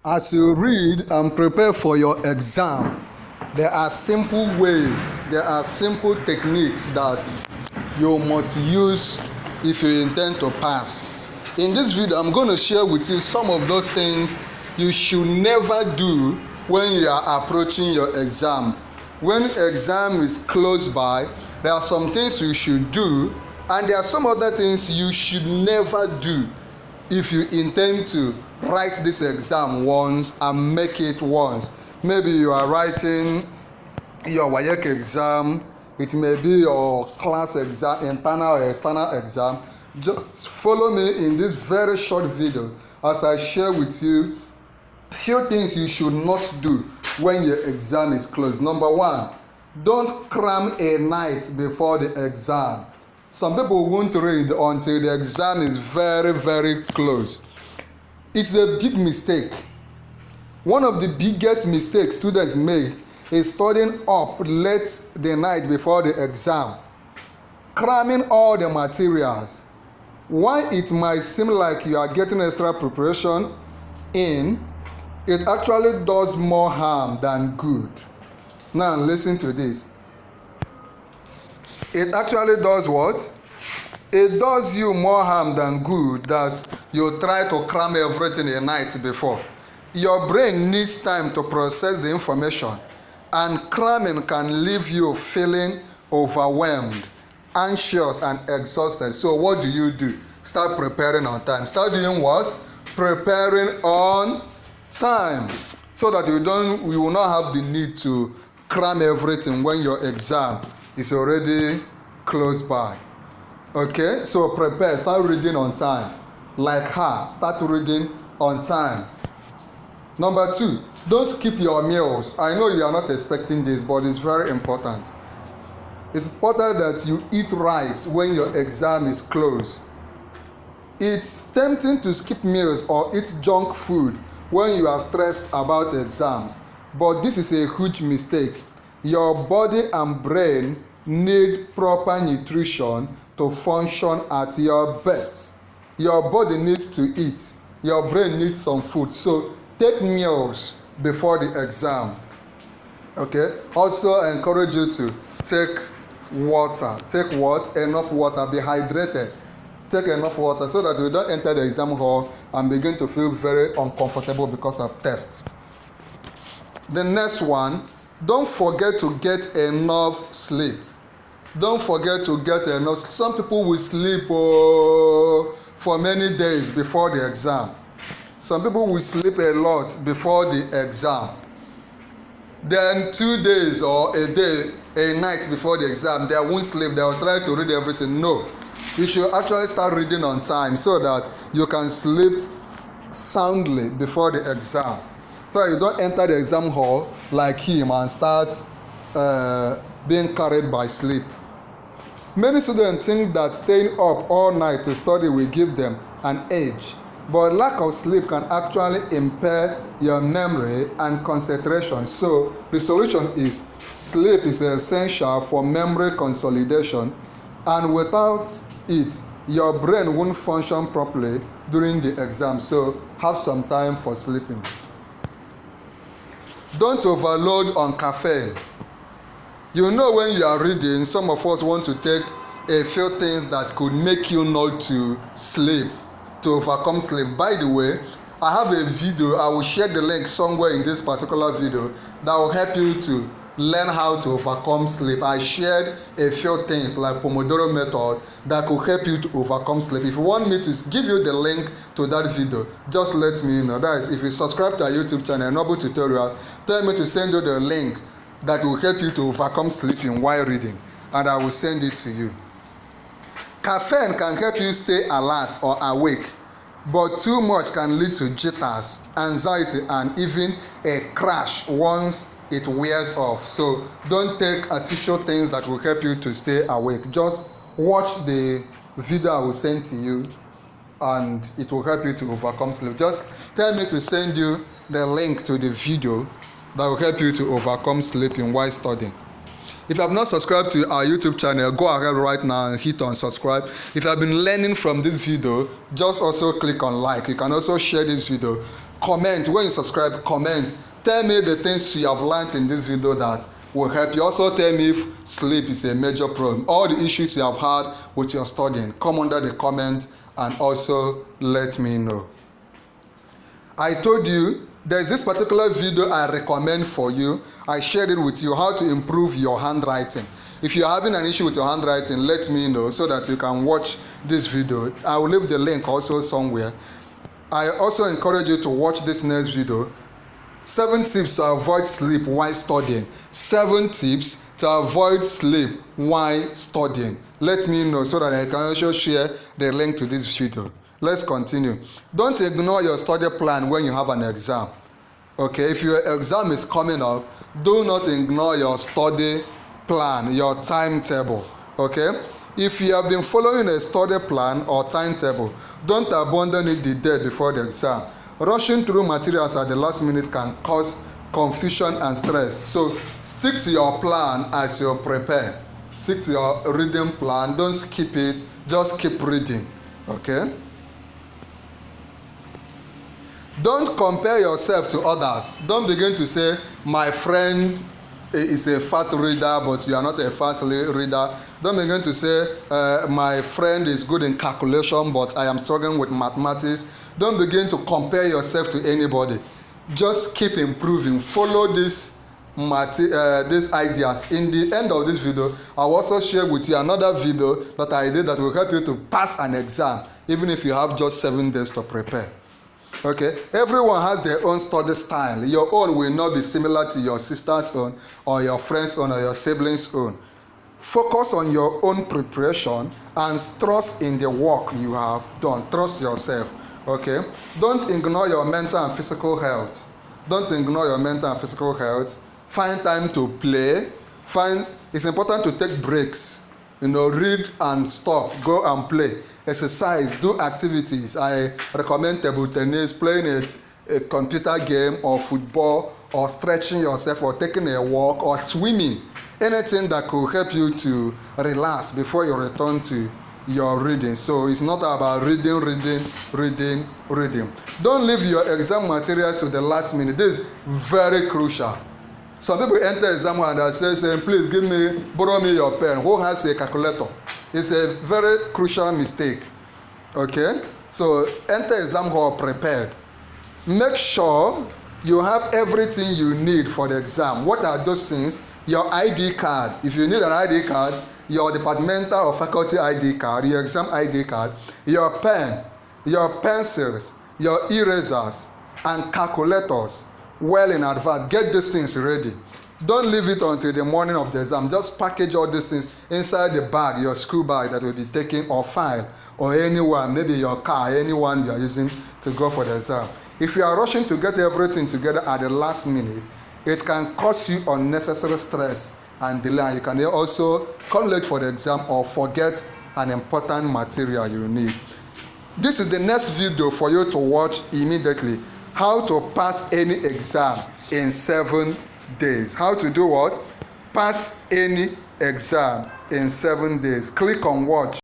As you read and prepare for your exam, there are simple ways, there are simple techniques that you must use if you intend to pass. In this video, I'm going to share with you some of those things you should never do when you are approaching your exam. When exam is close by, there are some things you should do, and there are some other things you should never do if you intend to write this exam once and make it once. Maybe you are writing your WAEC exam, it may be your class exam, internal or external exam. Just follow me in this very short video as I share with you few things you should not do when your exam is closed. Number one, don't cram a night before the exam. Some people won't read until the exam is very close. It's a big mistake. One of the biggest mistakes students make is studying up late the night before the exam, cramming all the materials. While it might seem like you are getting extra preparation in, it actually does more harm than good. Now listen to this. It actually does what? It does you more harm than good that you try to cram everything a night before. Your brain needs time to process the information, and cramming can leave you feeling overwhelmed, anxious, and exhausted. So what do? Start preparing on time. Start doing what? Preparing on time, so that you will not have the need to cram everything when your exam is already close by. Okay, so prepare, start reading on time. Like her, start reading on time. Number two, don't skip your meals. I know you are not expecting this, but it's very important. It's important that you eat right when your exam is closed. It's tempting to skip meals or eat junk food when you are stressed about exams, but this is a huge mistake. Your body and brain need proper nutrition to function at your best. Your body needs to eat, your brain needs some food, so take meals before the exam. Okay, also I encourage you to take water. Take what? Enough water. Be hydrated. Take enough water so that you don't enter the exam hall and begin to feel very uncomfortable because of tests. The next one, don't forget to get enough sleep. Don't forget to get enough. Some people will sleep for many days before the exam. Some people will sleep a lot before the exam. Then 2 days or a day, a night before the exam, they won't sleep. They will try to read everything. No. You should actually start reading on time so that you can sleep soundly before the exam. So you don't enter the exam hall like him and start being carried by sleep. Many students think that staying up all night to study will give them an edge, but lack of sleep can actually impair your memory and concentration. So the solution is sleep is essential for memory consolidation, and without it, your brain won't function properly during the exam. So have some time for sleeping. Don't overload on caffeine. You know, when you are reading, some of us want to take a few things that could make you not to sleep, to overcome sleep. By the way, I have a video, I will share the link somewhere in this particular video, that will help you to learn how to overcome sleep. I shared a few things like Pomodoro method that could help you to overcome sleep. If you want me to give you the link to that video, just let me know. That is, if you subscribe to our YouTube channel, Noble Tutorial, tell me to send you the link that will help you to overcome sleeping while reading, and I will send it to you. Caffeine can help you stay alert or awake, but too much can lead to jitters, anxiety, and even a crash once it wears off. So don't take artificial things that will help you to stay awake. Just watch the video I will send to you, and it will help you to overcome sleep. Just tell me to send you the link to the video that will help you to overcome sleeping while studying. If you have not subscribed to our YouTube channel, go ahead right now and hit on subscribe. If you have been learning from this video, just also click on like. You can also share this video Comment. When you subscribe, comment. Tell me the things you have learned in this video that will help you. Also tell me if sleep is a major problem. All the issues you have had with your studying, come under the comment and also let me know. I told you there's this particular video I recommend for you. I shared it with you, how to improve your handwriting. If you're having an issue with your handwriting, let me know so that you can watch this video. I will leave the link also somewhere. I also encourage you to watch this next video. 7 tips to avoid sleep while studying. 7 tips to avoid sleep while studying. Let me know so that I can also share the link to this video. Let's continue. Don't ignore your study plan when you have an exam. Okay, if your exam is coming up, do not ignore your study plan, your timetable. Okay, if you have been following a study plan or timetable, don't abandon it the day before the exam. Rushing through materials at the last minute can cause confusion and stress. So stick to your plan as you prepare. Stick to your reading plan. Don't skip it. Just keep reading. Okay? Don't compare yourself to others. Don't begin to say, my friend is a fast reader, but you are not a fast reader. Don't begin to say, my friend is good in calculation, but I am struggling with mathematics. Don't begin to compare yourself to anybody. Just keep improving. Follow these ideas. In the end of this video, I will also share with you another video that I did that will help you to pass an exam, even if you have just 7 days to prepare. Okay, everyone has their own study style. Your own will not be similar to your sister's own or your friend's own or your siblings' own. Focus on your own preparation and trust in the work you have done. Trust yourself. Okay, don't ignore your mental and physical health. Don't ignore your mental and physical health. Find time to play. It's important to take breaks. Read and stop. Go and play. Exercise, do activities. I recommend table tennis, playing a computer game or football, or stretching yourself, or taking a walk, or swimming. Anything that could help you to relax before you return to your reading. So it's not about reading. Don't leave your exam materials to the last minute. This is very crucial. Some people enter exam and they say, please borrow me your pen. Who has a calculator? It's a very crucial mistake. Okay? So enter exam hall prepared. Make sure you have everything you need for the exam. What are those things? Your ID card. If you need an ID card, your departmental or faculty ID card, your exam ID card, your pen, your pencils, your erasers, and calculators well in advance. Get these things ready. Don't leave it until the morning of the exam. Just package all these things inside the bag, your school bag that will be taken, or file, or anyone, maybe your car, anyone you are using to go for the exam. If you are rushing to get everything together at the last minute, it can cause you unnecessary stress and delay. You can also come late for the exam or forget an important material you need. This is the next video for you to watch immediately. How to pass any exam in 7 days. How to do what? Pass any exam in 7 days. Click on watch.